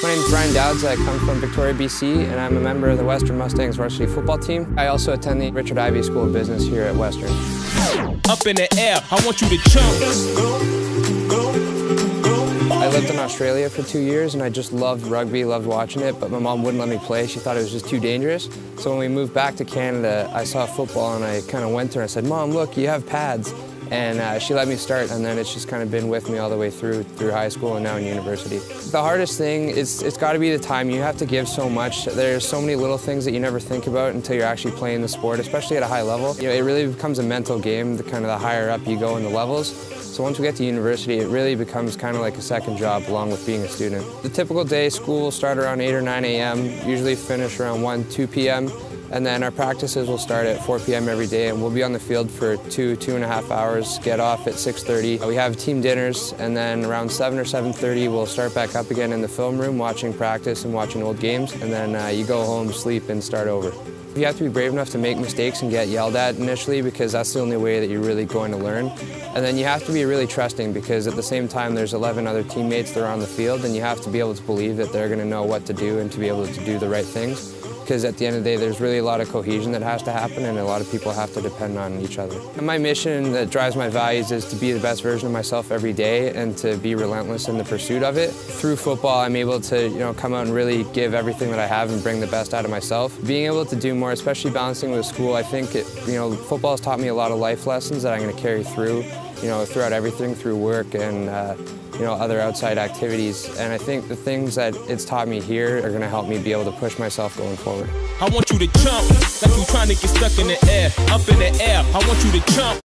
My name is Brian Dowds. I come from Victoria, BC, and I'm a member of the Western Mustangs varsity football team. I also attend the Richard Ivey School of Business here at Western. Up in the air, I want you to jump. I lived in Australia for 2 years and I just loved rugby, loved watching it, but my mom wouldn't let me play. She thought it was just too dangerous. So when we moved back to Canada, I saw football and I kind of went to her and I said, "Mom, look, you have pads." And she let me start, and then it's just kind of been with me all the way through high school and now in university. The hardest thing is it's got to be the time. You have to give so much. There's so many little things that you never think about until you're actually playing the sport, especially at a high level. You know, it really becomes a mental game, the higher up you go in the levels. So once we get to university, it really becomes kind of like a second job along with being a student. The typical day, school will start around 8 or 9 a.m., usually finish around 1, 2 p.m. And then our practices will start at 4 p.m. every day, and we'll be on the field for 2.5 hours, get off at 6:30. We have team dinners, and then around 7 or 7:30, we'll start back up again in the film room, watching practice and watching old games, and then you go home, sleep, and start over. You have to be brave enough to make mistakes and get yelled at initially, because that's the only way that you're really going to learn. And then you have to be really trusting, because at the same time there's 11 other teammates that are on the field, and you have to be able to believe that they're going to know what to do and to be able to do the right things. Because at the end of the day, there's really a lot of cohesion that has to happen, and a lot of people have to depend on each other. And my mission that drives my values is to be the best version of myself every day and to be relentless in the pursuit of it. Through football, I'm able to come out and really give everything that I have and bring the best out of myself. Being able to do more, especially balancing with school, I think football has taught me a lot of life lessons that I'm going to carry through, throughout everything, through work and other outside activities. And I think the things that it's taught me here are going to help me be able to push myself going forward. I want you to jump like you're trying to get stuck in the air. Up in the air, I want you to jump.